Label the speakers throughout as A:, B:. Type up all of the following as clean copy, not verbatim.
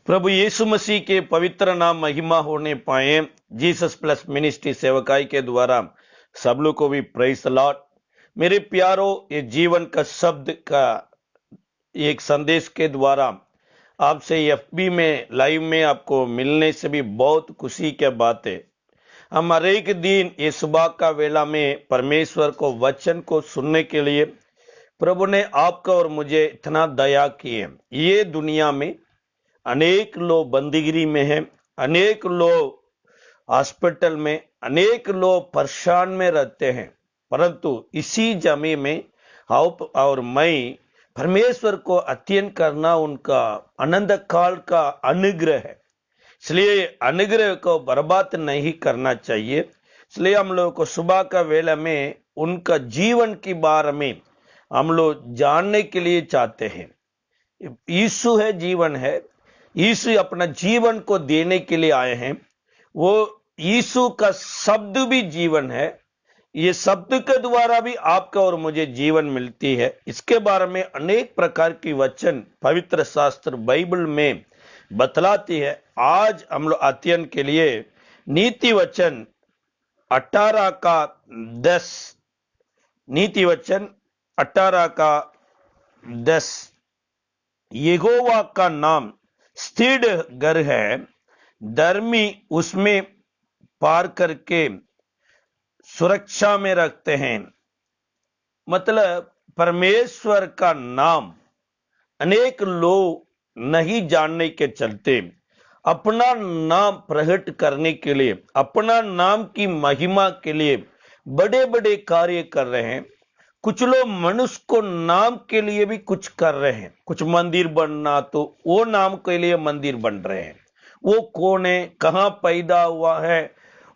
A: प्रभु यीशु मसीह के पवित्र नाम महिमा होने पाए। जीसस प्लस मिनिस्ट्री सेवकाई के द्वारा सब लोग को भी प्रेज द लॉर्ड। मेरे प्यारो, ये जीवन का शब्द का एक संदेश के द्वारा आपसे एफबी में लाइव में आपको मिलने से भी बहुत खुशी की बात है। हम हर एक दिन ये सुबह का वेला में परमेश्वर को वचन को सुनने के लिए प्रभु ने आपका और मुझे इतना दया की है। ये दुनिया में अनेक लोग बंदीगिरी में हैं, अनेक लोग हॉस्पिटल में, अनेक लोग परेशान में रहते हैं, परंतु इसी जमी में आप और मैं परमेश्वर को अध्ययन करना उनका आनंद काल का अनुग्रह है। इसलिए अनुग्रह को बर्बाद नहीं करना चाहिए। इसलिए हम लोग को सुबह का वेला में उनका जीवन के बारे में हम लोग जानने के लिए चाहते हैं। यीशु है, जीवन है। यीशु अपना जीवन को देने के लिए आए हैं। वो यीशु का शब्द भी जीवन है। ये शब्द के द्वारा भी आपका और मुझे जीवन मिलती है। इसके बारे में अनेक प्रकार की वचन पवित्र शास्त्र बाइबल में बतलाती है। आज हम लोग अध्ययन के लिए नीति वचन 18 का 10, नीति वचन 18 का 10। यहोवा का नाम स्थिर घर है, धर्मी उसमें पार करके सुरक्षा में रखते हैं। मतलब परमेश्वर का नाम अनेक लोग नहीं जानने के चलते अपना नाम प्रकट करने के लिए, अपना नाम की महिमा के लिए बड़े बड़े कार्य कर रहे हैं। कुछ लोग मनुष्य को नाम के लिए भी कुछ कर रहे हैं। कुछ मंदिर बनना तो वो नाम के लिए मंदिर बन रहे हैं। वो कौन है, कहाँ पैदा हुआ है,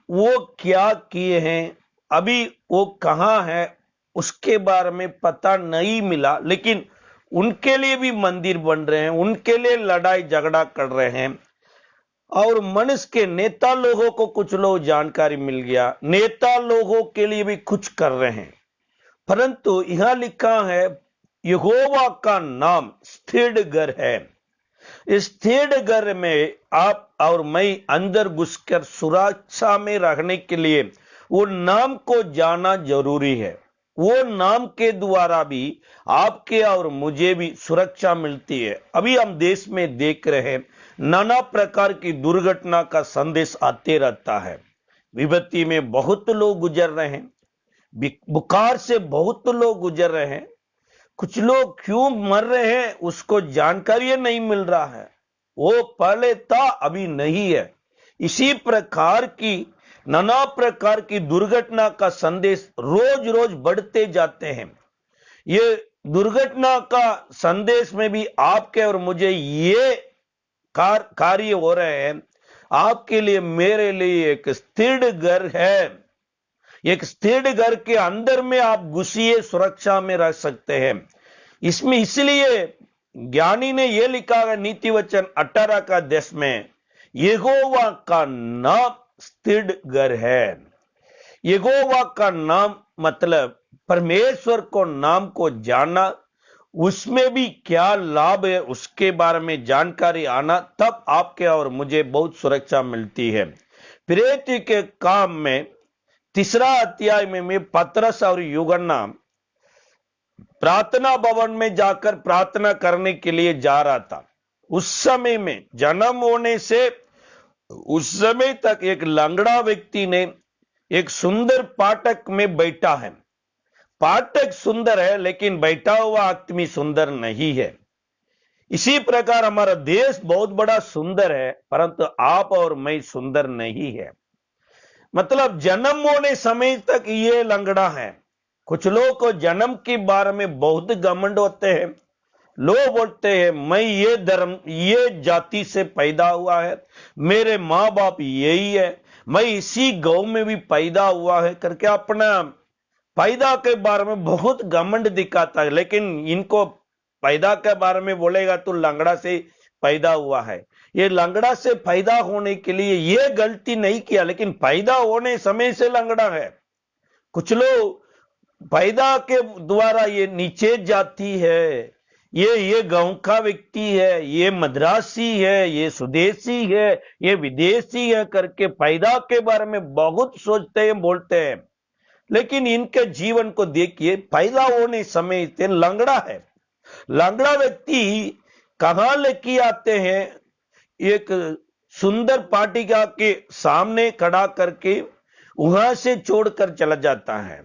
A: वो क्या किए हैं, अभी वो कहाँ है उसके बारे में पता नहीं मिला, लेकिन उनके लिए भी मंदिर बन रहे हैं, उनके लिए लड़ाई झगड़ा कर रहे हैं। और मनुष्य के नेता लोगों को कुछ लोग जानकारी मिल गया, नेता लोगों के लिए भी कुछ कर रहे हैं। परंतु यहां लिखा है यहोवा का नाम स्थिर घर है। इस स्थिर घर में आप और मैं अंदर घुसकर सुरक्षा में रहने के लिए वो नाम को जाना जरूरी है। वो नाम के द्वारा भी आपके और मुझे भी सुरक्षा मिलती है। अभी हम देश में देख रहे हैं, नाना प्रकार की दुर्घटना का संदेश आते रहता है। विपत्ति में बहुत लोग गुजर रहे हैं, बुखार से बहुत लोग गुजर रहे हैं। कुछ लोग क्यों मर रहे हैं उसको जानकारी नहीं मिल रहा है। वो पहले था, अभी नहीं है। इसी प्रकार की नाना प्रकार की दुर्घटना का संदेश रोज रोज बढ़ते जाते हैं। ये दुर्घटना का संदेश में भी आपके और मुझे ये कार्य हो रहे हैं। आपके लिए, मेरे लिए एक स्थिर घर है। एक स्थिर घर के अंदर में आप घुसिए, सुरक्षा में रह सकते हैं। इसमें इसलिए ज्ञानी ने यह लिखा है नीति वचन 18 का 10 में, यहोवा का नाम स्थिर घर है। यहोवा का नाम मतलब परमेश्वर को नाम को जानना, उसमें भी क्या लाभ है उसके बारे में जानकारी आना, तब आपके और मुझे बहुत सुरक्षा मिलती है। प्रेरित के काम में 3 अध्याय में पतरस और यूहन्ना प्रार्थना भवन में जाकर प्रार्थना करने के लिए जा रहा था। उस समय में जन्म होने से उस समय तक एक लंगड़ा व्यक्ति ने एक सुंदर पाटक में बैठा है। पाटक सुंदर है लेकिन बैठा हुआ आदमी सुंदर नहीं है। इसी प्रकार हमारा देश बहुत बड़ा सुंदर है, परंतु आप और मैं सुंदर नहीं है। मतलब जन्म होने समय तक ये लंगड़ा है। कुछ लोग को जन्म के बारे में बहुत घमंड होते हैं। लोग बोलते हैं मैं ये धर्म, ये जाति से पैदा हुआ है, मेरे माँ बाप यही है, मैं इसी गांव में भी पैदा हुआ है करके अपना पैदा के बारे में बहुत घमंड दिखाता है। लेकिन इनको पैदा के बारे में बोलेगा तो लंगड़ा से पैदा हुआ है। ये लंगड़ा से पैदा होने के लिए ये गलती नहीं किया, लेकिन पैदा होने समय से लंगड़ा है। कुछ लोग पैदा के द्वारा ये नीचे जाती है, ये गांव का व्यक्ति है, ये मद्रासी है, ये स्वदेशी है, ये विदेशी है करके पैदा के बारे में बहुत सोचते हैं, बोलते हैं। लेकिन इनके जीवन को देखिए, पैदा होने समय से लंगड़ा है। लंगड़ा व्यक्ति कहां लेके आते हैं? एक सुंदर पाटिका के सामने खड़ा करके वहां से छोड़कर चला जाता है।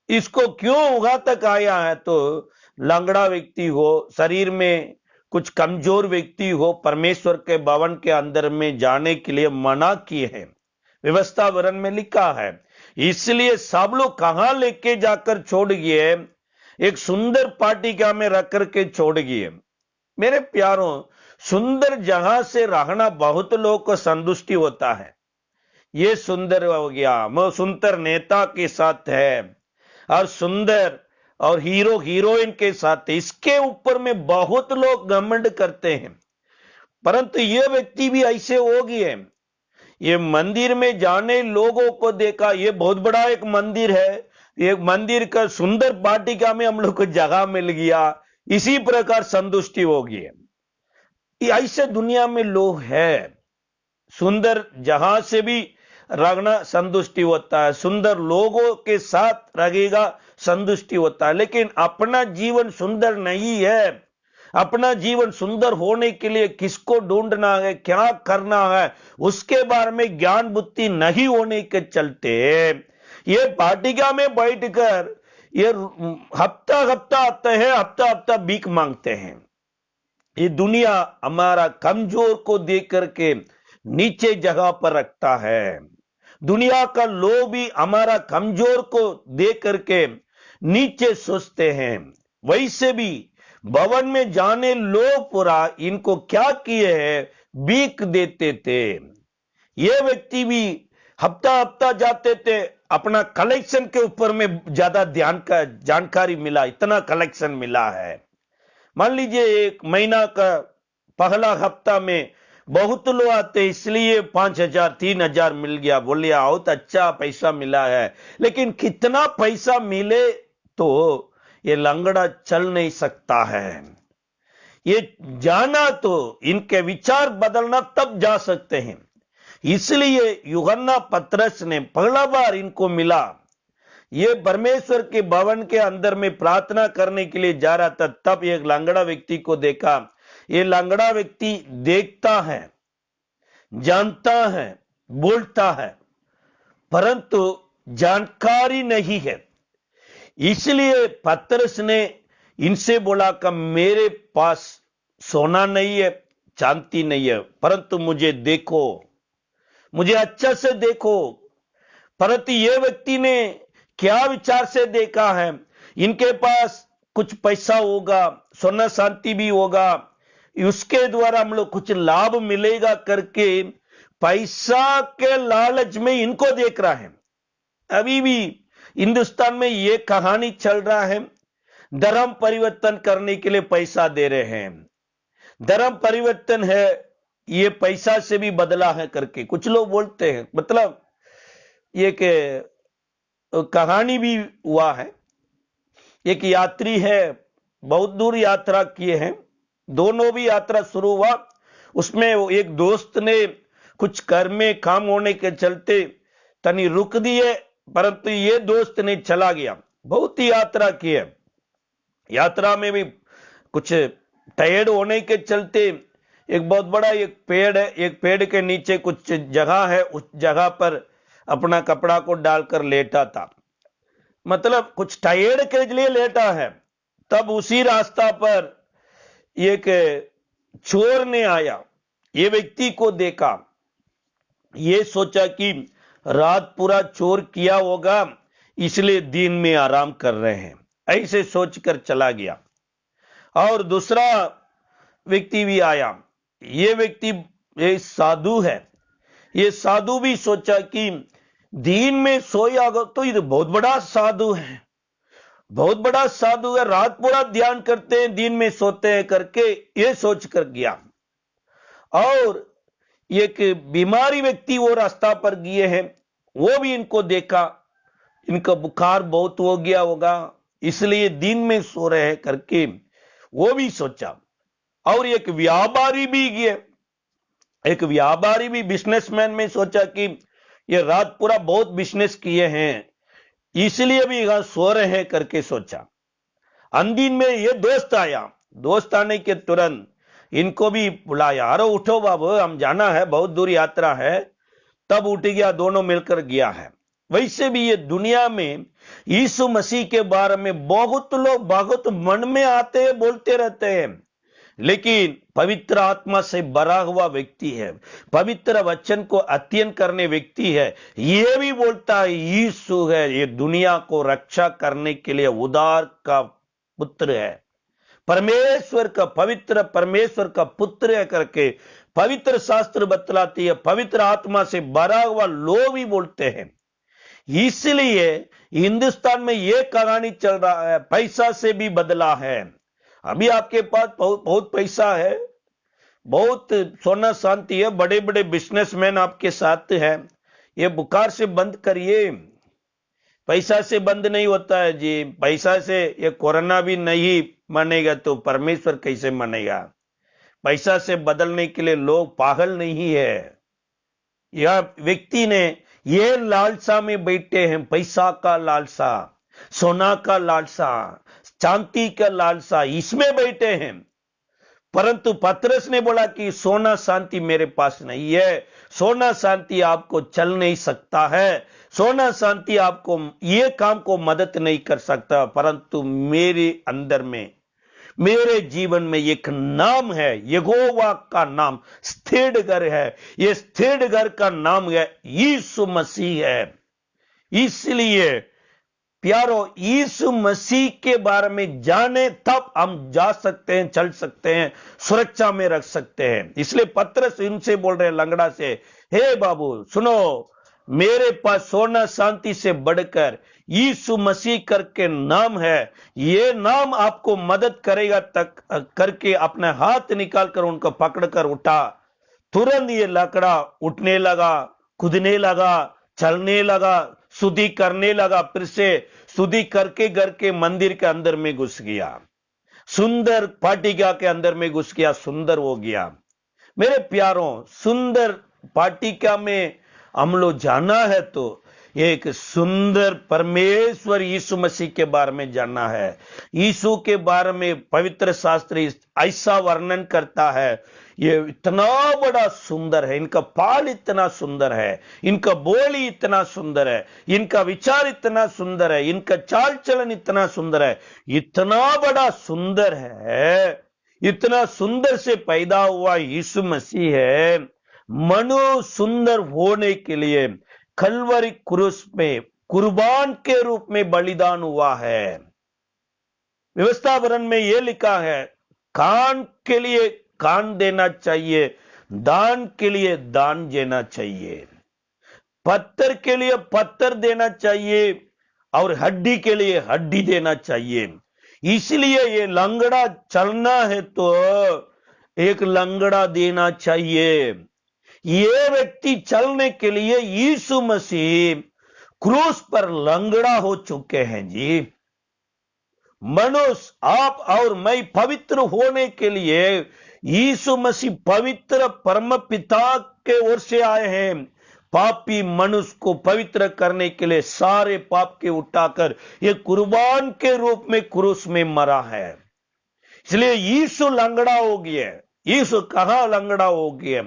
A: इसको क्यों वहां तक आया है? तो लंगड़ा व्यक्ति हो, शरीर में कुछ कमजोर व्यक्ति हो, परमेश्वर के भवन के अंदर में जाने के लिए मना किए हैं, व्यवस्था वरण में लिखा है। इसलिए सब लोग कहां लेके जाकर छोड़ गए? एक सुंदर पाटिका में रख करके छोड़ गए। मेरे प्यारों, सुंदर जगह से रहना बहुत लोगों को संतुष्टि होता है। ये सुंदर हो गया, वो सुंदर नेता के साथ है और सुंदर और हीरो हीरोइन के साथ है, इसके ऊपर में बहुत लोग घमंड करते हैं। परंतु ये व्यक्ति भी ऐसे हो गए। ये मंदिर में जाने लोगों को देखा, ये बहुत बड़ा एक मंदिर है, एक मंदिर का सुंदर वाटिका में हम लोग को जगह मिल गया, इसी प्रकार संतुष्टि हो गई। ऐसे दुनिया में लोग हैं। सुंदर जहां से भी रहना संतुष्टि होता है, सुंदर लोगों के साथ रहेगा संतुष्टि होता है, लेकिन अपना जीवन सुंदर नहीं है। अपना जीवन सुंदर होने के लिए किसको ढूंढना है, क्या करना है, उसके बारे में ज्ञान बुद्धि नहीं होने के चलते ये वाटिका में बैठकर ये हफ्ता हफ्ता आते हैं, हफ्ता हफ्ता भीख मांगते हैं। ये दुनिया हमारा कमजोर को देख करके नीचे जगह पर रखता है। दुनिया का लोग भी हमारा कमजोर को देख करके नीचे सोचते हैं। वैसे भी भवन में जाने लोग पूरा इनको क्या किए हैं? भीख देते थे। ये व्यक्ति भी हफ्ता हफ्ता जाते थे, अपना कलेक्शन के ऊपर में ज्यादा ध्यान का जानकारी मिला, इतना कलेक्शन मिला है। मान लीजिए एक महीना का पहला हफ्ता में बहुत लोग आते, इसलिए 5,000 3,000 मिल गया, बोले बहुत अच्छा पैसा मिला है। लेकिन कितना पैसा मिले तो ये लंगड़ा चल नहीं सकता है। ये जाना तो इनके विचार बदलना तब जा सकते हैं। इसलिए यूहन्ना पतरस ने पहला बार इनको मिला, ये परमेश्वर के भवन के अंदर में प्रार्थना करने के लिए जा रहा था, तब एक लंगड़ा व्यक्ति को देखा। ये लंगड़ा व्यक्ति देखता है, जानता है, बोलता है, परंतु जानकारी नहीं है। इसलिए पतरस ने इनसे बोला कि मेरे पास सोना नहीं है, चांदी नहीं है, परंतु मुझे देखो, मुझे अच्छा से देखो। परंतु ये व्यक्ति ने क्या विचार से देखा है? इनके पास कुछ पैसा होगा, सोना शांति भी होगा, उसके द्वारा हम लोग कुछ लाभ मिलेगा करके पैसा के लालच में इनको देख रहा है। अभी भी हिंदुस्तान में ये कहानी चल रहा है, धर्म परिवर्तन करने के लिए पैसा दे रहे हैं। धर्म परिवर्तन है, ये पैसा से भी बदला है करके कुछ लोग बोलते हैं। मतलब ये कहानी भी हुआ है। एक यात्री है, बहुत दूर यात्रा किए हैं, दोनों भी यात्रा शुरू हुआ, उसमें एक दोस्त ने कुछ घर में काम होने के चलते तनी रुक दिए, परंतु ये दोस्त ने चला गया। बहुत ही यात्रा की है, यात्रा में भी कुछ टायर्ड होने के चलते एक बहुत बड़ा एक पेड़ है, एक पेड़ के नीचे कुछ जगह है, उस जगह पर अपना कपड़ा को डालकर लेटा था। मतलब कुछ टायर्ड के लिए लेटा है। तब उसी रास्ता पर एक चोर ने आया, ये व्यक्ति को देखा, ये सोचा कि रात पूरा चोर किया होगा, इसलिए दिन में आराम कर रहे हैं, ऐसे सोचकर चला गया। और दूसरा व्यक्ति भी आया, ये व्यक्ति ये साधु है, ये साधु भी सोचा कि दिन में सोया तो ये बहुत बड़ा साधु है, बहुत बड़ा साधु है, रात पूरा ध्यान करते हैं, दिन में सोते हैं करके ये सोच कर गया। और एक बीमारी व्यक्ति वो रास्ता पर गए हैं, वो भी इनको देखा, इनका बुखार बहुत हो गया होगा, इसलिए दिन में सो रहे हैं करके वो भी सोचा। और एक व्यापारी भी गया, एक व्यापारी भी बिजनेसमैन में सोचा कि ये रात पूरा बहुत बिजनेस किए हैं, इसलिए भी यहां सो रहे हैं करके सोचा। अंदिन में ये दोस्त आया, दोस्त आने के तुरंत इनको भी बुलाया, अरे उठो बाबू हम जाना है, बहुत दूर यात्रा है। तब उठ गया, दोनों मिलकर गया है। वैसे भी ये दुनिया में यीशु मसीह के बारे में बहुत लोग बहुत मन में आते हैं, बोलते रहते हैं, लेकिन पवित्र आत्मा से भरा हुआ व्यक्ति है, पवित्र वचन को अध्ययन करने व्यक्ति है, ये भी बोलता है यीशु है, ये दुनिया को रक्षा करने के लिए उद्धार का पुत्र है, परमेश्वर का पवित्र परमेश्वर का पुत्र है करके पवित्र शास्त्र बतलाती है। पवित्र आत्मा से भरा हुआ लोग भी बोलते हैं। इसलिए हिंदुस्तान में यह कहानी चल रहा है, पैसा से भी बदला है। अभी आपके पास बहुत पैसा है, बहुत सोना शांति है, बड़े बड़े बिजनेसमैन आपके साथ हैं, ये बुखार से बंद करिए। पैसा से बंद नहीं होता है जी, पैसा से ये कोरोना भी नहीं मानेगा तो परमेश्वर कैसे मानेगा। पैसा से बदलने के लिए लोग पागल नहीं है। यह व्यक्ति ने ये लालसा में बैठे हैं, पैसा का लालसा, सोना का लालसा, चांदी का लालसा, इसमें बैठे हैं। परंतु पतरस ने बोला कि सोना शांति मेरे पास नहीं है, सोना शांति आपको चल नहीं सकता है, सोना शांति आपको ये काम को मदद नहीं कर सकता, परंतु मेरे अंदर में मेरे जीवन में एक नाम है, यहोवा का नाम स्थिर घर है, ये स्थिर घर का नाम है यीशु मसीह है। इसलिए प्यारो यीशु मसीह के बारे में जाने तब हम जा सकते हैं, चल सकते हैं, सुरक्षा में रख सकते हैं। इसलिए पतरस इनसे बोल रहे हैं, लंगड़ा से, हे बाबू सुनो, मेरे पास सोना शांति से बढ़कर यीशु मसीह करके नाम है, ये नाम आपको मदद करेगा तक करके अपने हाथ निकालकर उनको पकड़कर उठा। तुरंत ये लकड़ा उठने लगा, कूदने लगा, चलने लगा, स्तुति करने लगा, फिर से स्तुति करके घर के मंदिर के अंदर में घुस गया, सुंदर पाटिका के अंदर में घुस गया, सुंदर हो गया। मेरे प्यारों, सुंदर पाटिका में हम लोग जाना है तो एक सुंदर परमेश्वर यीशु मसीह के बारे में जानना है। यीशु के बारे में पवित्र शास्त्र ऐसा वर्णन करता है, ये इतना बड़ा सुंदर है, इनका पाल इतना सुंदर है, इनका बोली इतना सुंदर है, इनका विचार इतना सुंदर है, इनका चाल चलन इतना सुंदर है, इतना बड़ा सुंदर है, इतना सुंदर से पैदा हुआ यीशु मसीह है। मनु सुंदर होने के लिए कलवरी क्रूस में कुर्बान के रूप में बलिदान हुआ है। व्यवस्था वरण में यह लिखा है, कान के लिए कान देना चाहिए, दान के लिए दान देना चाहिए, पत्थर के लिए पत्थर देना चाहिए और हड्डी के लिए हड्डी देना चाहिए। इसलिए ये लंगड़ा चलना है तो एक लंगड़ा देना चाहिए। ये व्यक्ति चलने के लिए यीशु मसीह क्रूस पर लंगड़ा हो चुके हैं जी। मनुष्य आप और मैं पवित्र होने के लिए यीशु मसीह पवित्र परम पिता के ओर से आए हैं। पापी मनुष्य को पवित्र करने के लिए सारे पाप के उठाकर ये कुर्बान के रूप में क्रूस में मरा है। इसलिए यीशु लंगड़ा हो गया। यीशु कहां लंगड़ा हो गया?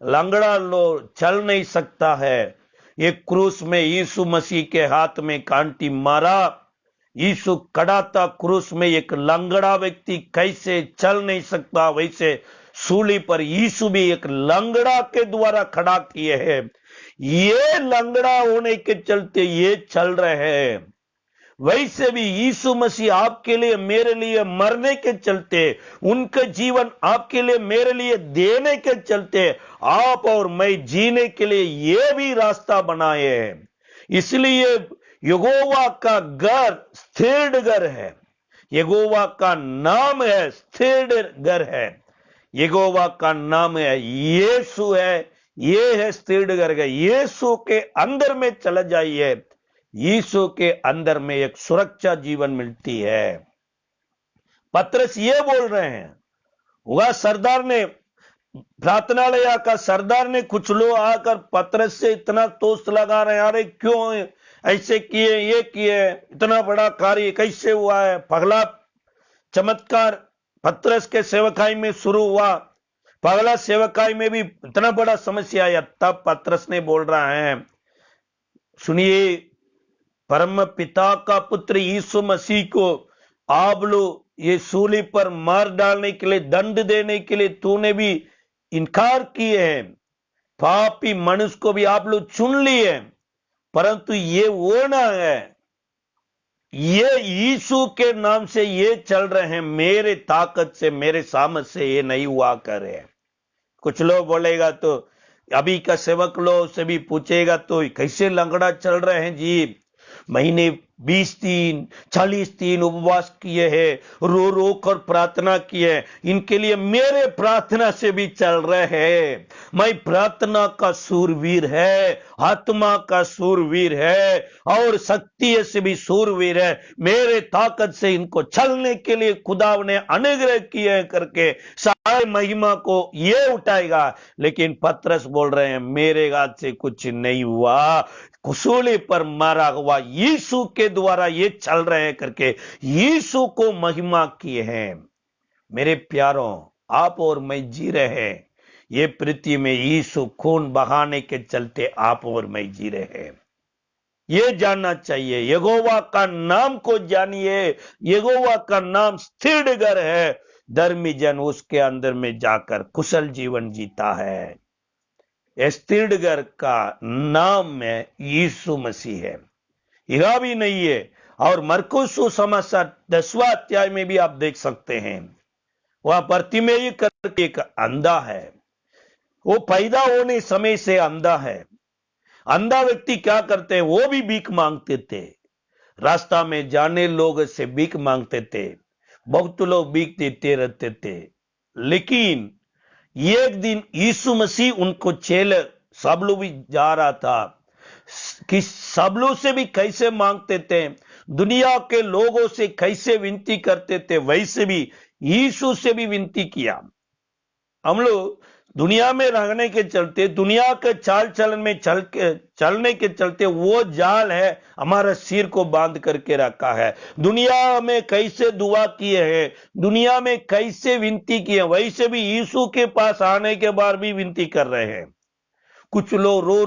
A: लंगड़ा लोग चल नहीं सकता है। ये क्रूस में यीशु मसीह के हाथ में कांटी मारा, यीशु खड़ा था क्रूस में। एक लंगड़ा व्यक्ति कैसे चल नहीं सकता, वैसे सूली पर यीशु भी एक लंगड़ा के द्वारा खड़ा किए हैं। ये लंगड़ा होने के चलते ये चल रहे हैं। वैसे भी यीशु मसीह आपके लिए मेरे लिए मरने के चलते, उनका जीवन आपके लिए मेरे लिए देने के चलते आप और मैं जीने के लिए ये भी रास्ता बनाए हैं। इसलिए यहोवा का घर स्थिर घर है, यहोवा का नाम है स्थिर घर है, यहोवा का नाम है यीशु है। ये है स्थिर घर है। यीशु के अंदर में चला जाइए, यीशु के अंदर में एक सुरक्षा जीवन मिलती है। पतरस ये बोल रहे हैं, वह सरदार ने, प्रार्थनालय का सरदार ने, कुछ लोग आकर पतरस से इतना तोष लगा रहे हैं, अरे क्यों ऐसे किए, ये किए, इतना बड़ा कार्य कैसे हुआ है। पगला चमत्कार पतरस के सेवकाई में शुरू हुआ, पगला सेवकाई में भी इतना बड़ा समस्या आया। तब पतरस ने बोल रहा है, सुनिए, परम पिता का पुत्र यीशु मसीह को आप लोग ये सूली पर मार डालने के लिए, दंड देने के लिए तूने भी इनकार किए हैं। पापी मनुष्य को भी आप लोग चुन लिए, परंतु ये वो ना है, ये यीशु के नाम से ये चल रहे हैं, मेरे ताकत से, मेरे सामर्थ से ये नहीं हुआ करे। कुछ लोग बोलेगा तो अभी का सेवक लोग से भी पूछेगा तो कैसे लंगड़ा चल रहे हैं जी, महीने 20 दिन 40 दिन उपवास किए हैं, रो रो कर प्रार्थना किए, इनके लिए मेरे प्रार्थना से भी चल रहे हैं। मैं प्रार्थना का सूरवीर है, आत्मा का सूरवीर है और शक्ति से भी सूरवीर है, मेरे ताकत से इनको चलने के लिए खुदा ने अनुग्रह किए करके सारे महिमा को ये उठाएगा। लेकिन पतरस बोल रहे हैं, मेरे हाथ से कुछ नहीं हुआ, कुसूली पर मारा हुआ यीशु के द्वारा ये चल रहे हैं करके यीशु को महिमा किए हैं। मेरे प्यारों, आप और मैं जी रहे हैं ये पृथ्वी में यीशु खून बहाने के चलते आप और मैं जी रहे हैं। ये जानना चाहिए, यहोवा का नाम को जानिए, यहोवा का नाम स्थिर घर है, धर्मी जन उसके अंदर में जाकर कुशल जीवन जीता है। स्थिर घर का नाम में यीशु मसीह है, यह भी नहीं है। और मरकुस सुसमाचार 10वां अध्याय में भी आप देख सकते हैं, वह बर्तिमेई करके एक अंधा है, वो पैदा होने समय से अंधा है। अंधा व्यक्ति क्या करते हैं, वो भी भीख मांगते थे, रास्ता में जाने लोग से भीख मांगते थे, बहुत लोग भीख देते रहते थे। लेकिन एक दिन यीशु मसीह उनको चेले सबलू भी जा रहा था कि सबलू से भी कैसे मांगते थे, दुनिया के लोगों से कैसे विनती करते थे, वैसे भी यीशु से भी विनती किया। हम लोग दुनिया में रहने के चलते, दुनिया के चाल चलन में चलने के चलते वो जाल है हमारा सिर को बांध करके रखा है। दुनिया में कैसे दुआ किए हैं, दुनिया में कैसे विनती किए, वैसे भी यीशु के पास आने के बाद भी विनती कर रहे हैं। कुछ लोग रो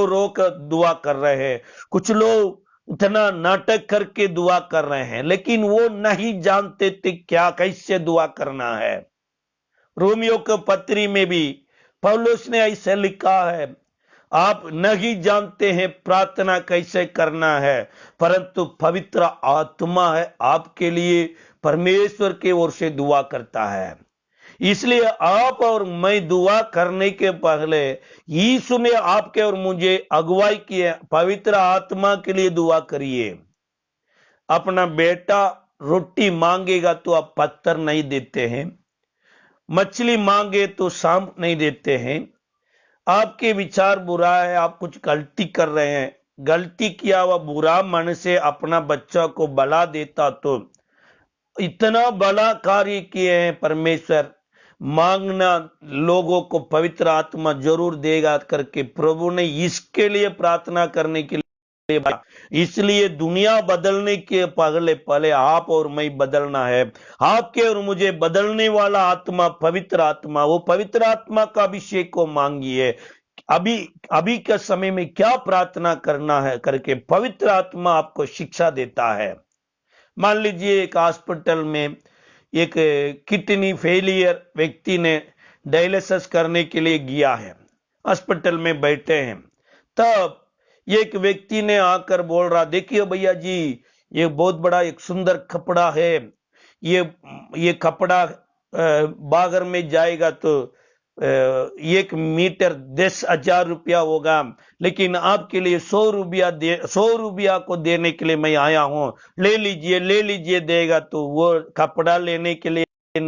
A: रो कर दुआ कर रहे हैं, कुछ लोग इतना नाटक करके दुआ कर रहे हैं, लेकिन वो नहीं जानते थे क्या कैसे दुआ करना है। रोमियो के पत्री में भी पौलुस ने ऐसे लिखा है, आप नहीं जानते हैं प्रार्थना कैसे करना है, परंतु पवित्र आत्मा है आपके लिए परमेश्वर की ओर से दुआ करता है। इसलिए आप और मैं दुआ करने के पहले यीशु ने आपके और मुझे अगुवाई की है, पवित्र आत्मा के लिए दुआ करिए। अपना बेटा रोटी मांगेगा तो आप पत्थर नहीं देते हैं, मछली मांगे तो सांप नहीं देते हैं। आपके विचार बुरा है, आप कुछ गलती कर रहे हैं, गलती किया हुआ बुरा मन से अपना बच्चा को बला देता तो इतना बड़ा कार्य किए हैं परमेश्वर। मांगना लोगों को पवित्र आत्मा जरूर देगा करके प्रभु ने इसके लिए प्रार्थना करने के लिए, इसलिए दुनिया बदलने के पहले आप और मैं बदलना है। आपके और मुझे बदलने वाला आत्मा पवित्र आत्मा, वो पवित्र आत्मा का अभिषेक को मांगिए। अभी के समय में क्या प्रार्थना करना है करके पवित्र आत्मा आपको शिक्षा देता है। मान लीजिए एक हॉस्पिटल में एक किडनी फेलियर व्यक्ति ने डायलिसिस करने के लिए गया है, हॉस्पिटल में बैठे हैं, तब एक व्यक्ति ने आकर बोल रहा, देखिए भैया जी, ये बहुत बड़ा एक सुंदर कपड़ा है, ये कपड़ा बाजार में जाएगा तो 1 मीटर 10,000 रुपया होगा, लेकिन आपके लिए 100 रुपया को देने के लिए मैं आया हूं, ले लीजिए देगा। तो वो कपड़ा लेने के लिए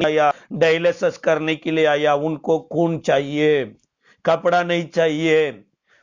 A: आया, डायलिसिस करने के लिए आया, उनको खून चाहिए, कपड़ा नहीं चाहिए।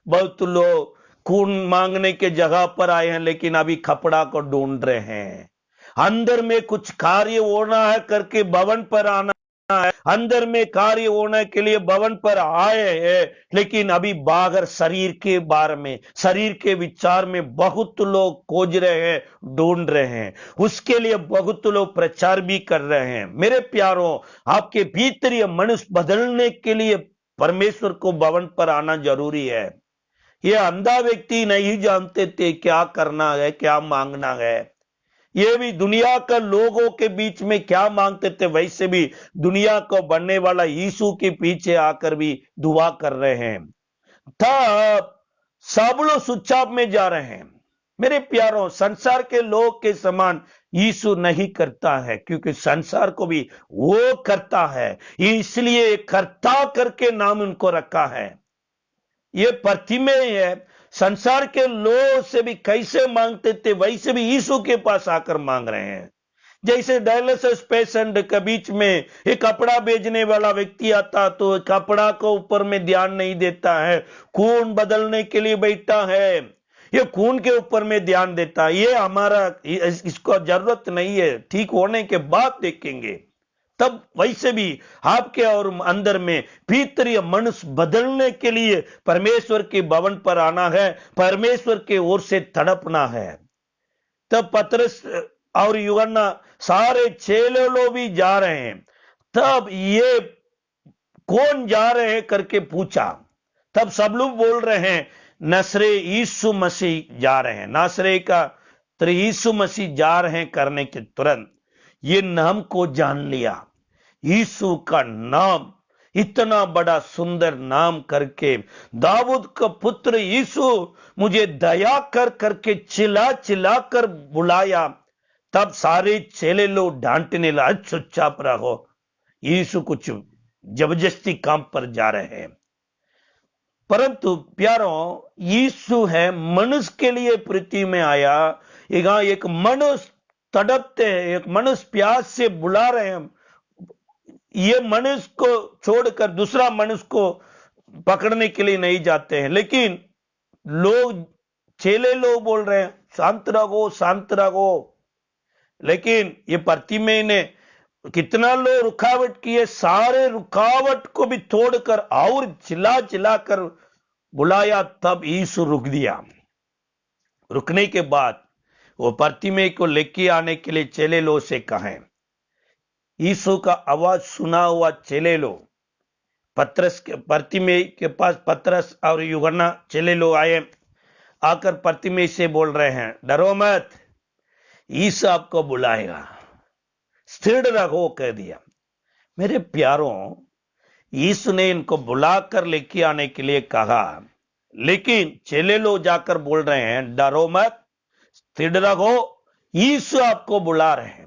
A: बहुत लोग खून मांगने के जगह पर आए हैं लेकिन अभी कपड़ा को ढूंढ रहे हैं। अंदर में कुछ कार्य होना है करके भवन पर आना है, अंदर में कार्य होने के लिए भवन पर आए हैं, लेकिन अभी बाहर शरीर के बारे में, शरीर के विचार में बहुत लोग खोज रहे हैं, ढूंढ रहे हैं, उसके लिए बहुत लोग प्रचार भी कर रहे हैं। मेरे प्यारों, आपके भीतरीय मनुष्य बदलने के लिए परमेश्वर को भवन पर आना जरूरी है। ये अंधा व्यक्ति नहीं जानते थे क्या करना है, क्या मांगना है। ये भी दुनिया का लोगों के बीच में क्या मांगते थे, वैसे भी दुनिया को बनने वाला यीशु के पीछे आकर भी दुआ कर रहे हैं। तब सब लोग चुपचाप में जा रहे हैं। मेरे प्यारों, संसार के लोग के समान यीशु नहीं करता है, क्योंकि संसार को भी वो करता है, इसलिए कर्ता करके नाम उनको रखा है। ये प्रतिमेय है। संसार के लोग से भी कैसे मांगते थे, वैसे भी यीशु के पास आकर मांग रहे हैं। जैसे डायलिसिस पेशेंट के बीच में एक कपड़ा बेचने वाला व्यक्ति आता तो कपड़ा को ऊपर में ध्यान नहीं देता है, खून बदलने के लिए बैठा है, ये खून के ऊपर में ध्यान देता है। ये हमारा, इसको जरूरत नहीं है, ठीक होने के बाद देखेंगे। तब वैसे भी आपके और अंदर में भीतरीय मनुष्य बदलने के लिए परमेश्वर के भवन पर आना है, परमेश्वर के ओर से तड़पना है। तब पतरस और यूहन्ना सारे चेले लोग भी जा रहे हैं। तब ये कौन जा रहे हैं करके पूछा। तब सब लोग बोल रहे हैं नसरे यीशु मसीह जा रहे हैं, नासरे का यीशु मसीह जा रहे हैं करने के तुरंत ये नाम को जान लिया। यीशु का नाम, इतना बड़ा सुंदर नाम करके, दाऊद का पुत्र यीशु मुझे दया कर करके चिल्ला चिल्ला कर बुलाया। तब सारे चेले लोग डांटने लगे, चुपचाप रहो, यीशु कुछ जबरदस्ती काम पर जा रहे हैं। परंतु प्यारों, यीशु है मनुष्य के लिए पृथ्वी में आया। एक मनुष्य तड़पते हैं, एक मनुष्य प्यास से बुला रहे हैं। ये मनुष्य को छोड़कर दूसरा मनुष्य को पकड़ने के लिए नहीं जाते हैं, लेकिन लोग, चेले लोग बोल रहे हैं शांत रहो, शांत रहो। लेकिन ये प्रतिमेय ने कितना लोग रुकावट किए, सारे रुकावट को भी तोड़कर और चिल्ला चिल्ला कर बुलाया। तब यीशु रुक दिया। रुकने के बाद वो प्रतिमेय को लेके आने के लिए चेले लोग से कहें। यीशु का आवाज सुना हुआ चेले लोग पतरस के प्रतिमेय के पास, पतरस और यूहन्ना चेले लोग आए, आकर प्रतिमेय से बोल रहे हैं डरो मत, यीशु आपको बुलाएगा, स्थिर रहो, कह दिया। मेरे प्यारों, यीशु ने इनको बुलाकर लेके आने के लिए कहा, लेकिन चेले लोग जाकर बोल रहे हैं डरो मत, स्थिर रहो, यीशु आपको बुला रहे हैं।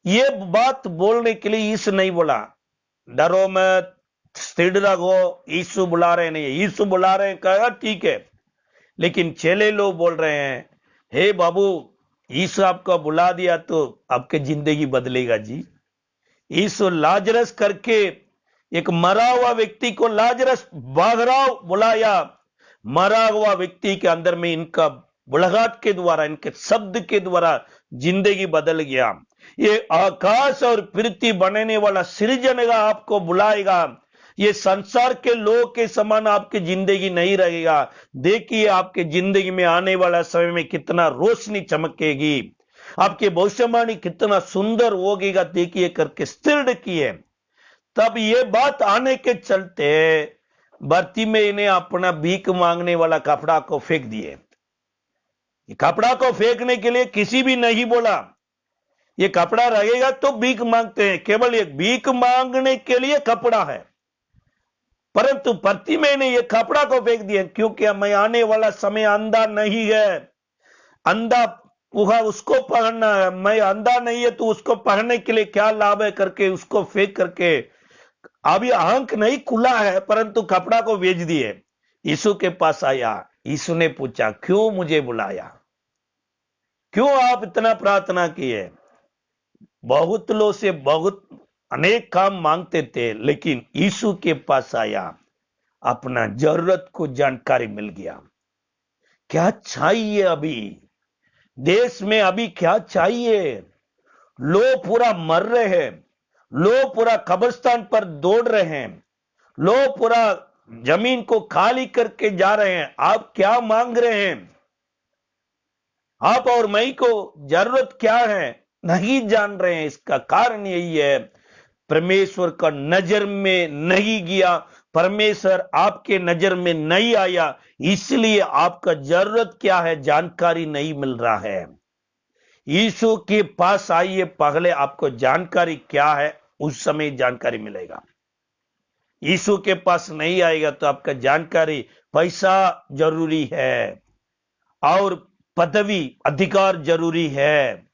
A: ये बात बोलने के लिए यीशु नहीं बोला डरो मत, स्थिर रहो, यीशु बुला रहे नहीं, यीशु बुला रहे हैं, कहा ठीक है। लेकिन चेले लोग बोल रहे हैं हे बाबू, यीशु आपको बुला दिया तो आपकी जिंदगी बदलेगा जी। यीशु लाजरस करके एक मरा हुआ व्यक्ति को लाजरस बागराव बुलाया। मरा हुआ व्यक्ति के अंदर में इनका बुलाहट के द्वारा, इनके शब्द के द्वारा जिंदगी बदल गया। ये आकाश और पृथ्वी बनाने वाला सृजनगा आपको बुलाएगा। ये संसार के लोग के समान आपकी जिंदगी नहीं रहेगा। देखिए आपके जिंदगी में आने वाला समय में कितना रोशनी चमकेगी, आपकी भविष्यवाणी कितना सुंदर होगेगा, देखिए करके स्थिर किए। तब ये बात आने के चलते बर्तिमेय ने अपना भीख मांगने वाला कपड़ा को फेंक दिए। कपड़ा को फेंकने के लिए किसी भी नहीं बोला, ये कपड़ा रहेगा तो भीख मांगते हैं, केवल एक भीख मांगने के लिए कपड़ा है। परंतु प्रतिमेय ने ये कपड़ा को फेंक दिया, क्योंकि मैं आने वाला समय अंधा नहीं है, अंधा उसको पहनना है, मैं अंधा नहीं है तो उसको पहनने के लिए क्या लाभ है करके उसको फेंक करके, अभी आंख नहीं खुला है परंतु कपड़ा को बेच दिए। यीशु के पास आया, यीशु ने पूछा क्यों मुझे बुलाया, क्यों आप इतना प्रार्थना किए। बहुत लोग से बहुत अनेक काम मांगते थे, लेकिन यीशु के पास आया, अपना जरूरत को जानकारी मिल गया। क्या चाहिए अभी, देश में अभी क्या चाहिए? लोग पूरा मर रहे हैं, लोग पूरा कब्रिस्तान पर दौड़ रहे हैं, लोग पूरा जमीन को खाली करके जा रहे हैं। आप क्या मांग रहे हैं? आप और मैं को जरूरत क्या है नहीं जान रहे हैं। इसका कारण यही है, परमेश्वर का नजर में नहीं गया, परमेश्वर आपके नजर में नहीं आया, इसलिए आपका जरूरत क्या है जानकारी नहीं मिल रहा है। यीशु के पास आइए, पहले आपको जानकारी क्या है उस समय जानकारी मिलेगा। यीशु के पास नहीं आएगा तो आपका जानकारी पैसा जरूरी है, और पदवी अधिकार जरूरी है,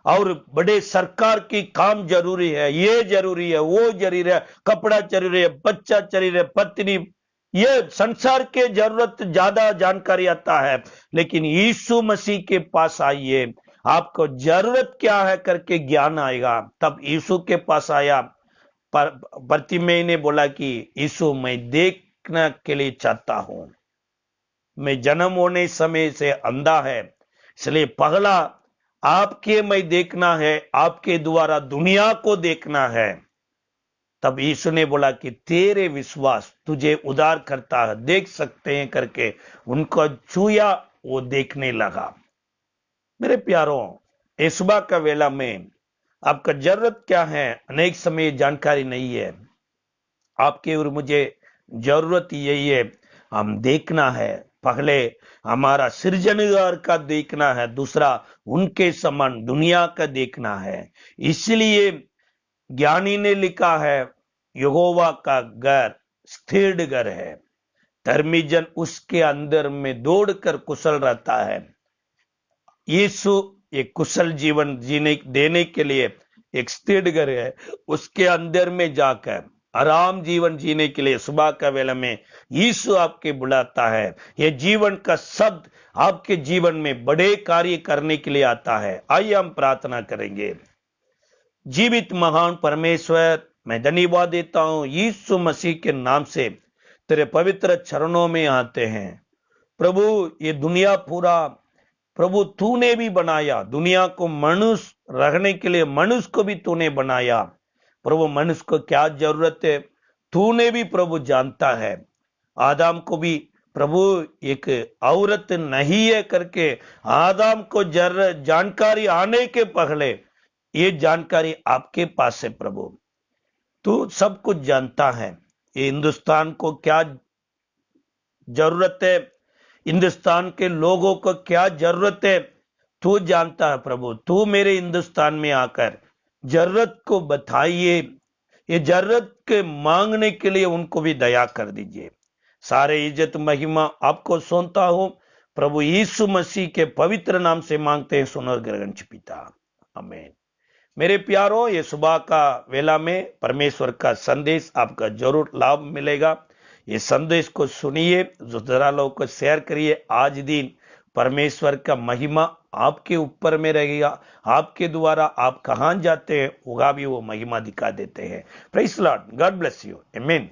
A: और बड़े सरकार की काम जरूरी है, ये जरूरी है, वो जरूरी है, कपड़ा जरूरी है, बच्चा जरूरी है, पत्नी, ये संसार के जरूरत ज्यादा जानकारी आता है। लेकिन यीशु मसीह के पास आइए, आपको जरूरत क्या है करके ज्ञान आएगा। तब यीशु के पास आया, पर बर्तिमेय ने बोला कि यीशु मैं देखने के लिए चाहता हूं, मैं जन्म होने समय से अंधा है, इसलिए पहला आपके मैं देखना है, आपके द्वारा दुनिया को देखना है। तब यीशु ने बोला कि तेरे विश्वास तुझे उद्धार करता है, देख सकते हैं करके उनको छुया, वो देखने लगा। मेरे प्यारों, इस सुबह का वेला में आपका जरूरत क्या है अनेक समय जानकारी नहीं है। आपके और मुझे जरूरत यही है, हम देखना है, पहले हमारा सृजनहार का देखना है, दूसरा उनके समान दुनिया का देखना है। इसलिए ज्ञानी ने लिखा है, यहोवा का घर स्थिर घर है, धर्मी जन उसके अंदर में दौड़कर कुशल रहता है। यीशु एक कुशल जीवन जीने देने के लिए एक स्थिर घर है, उसके अंदर में जाकर आराम जीवन जीने के लिए सुबह का वेला में यीशु आपके बुलाता है। यह जीवन का शब्द आपके जीवन में बड़े कार्य करने के लिए आता है। आइए हम प्रार्थना करेंगे। जीवित महान परमेश्वर, मैं धन्यवाद देता हूं यीशु मसीह के नाम से तेरे पवित्र चरणों में आते हैं। प्रभु, ये दुनिया पूरा प्रभु तूने भी बनाया, दुनिया को मनुष्य रहने के लिए मनुष्य को भी तूने बनाया। प्रभु, मनुष्य को क्या जरूरत है तूने भी प्रभु जानता है। आदम को भी प्रभु एक औरत नहीं है करके आदम को जानकारी आने के पहले ये जानकारी आपके पास है। प्रभु, तू सब कुछ जानता है। ये हिंदुस्तान को क्या जरूरत है, हिंदुस्तान के लोगों को क्या जरूरत है, तू जानता है। प्रभु, तू मेरे हिंदुस्तान में आकर जरूरत को बताइए, ये जरूरत के मांगने के लिए उनको भी दया कर दीजिए। सारे इज्जत महिमा आपको सौंपता हूं, प्रभु यीशु मसीह के पवित्र नाम से मांगते हैं, सुनो गणगंच पिता, आमीन। मेरे प्यारों, ये सुबह का वेला में परमेश्वर का संदेश आपका जरूर लाभ मिलेगा। ये संदेश को सुनिए, जरा लोगों को शेयर करिए। आज दिन परमेश्वर का महिमा आपके ऊपर में रहेगा। आपके द्वारा आप कहां जाते हैं होगा भी वो महिमा दिखा देते हैं। Praise the Lord, God bless you, आमीन।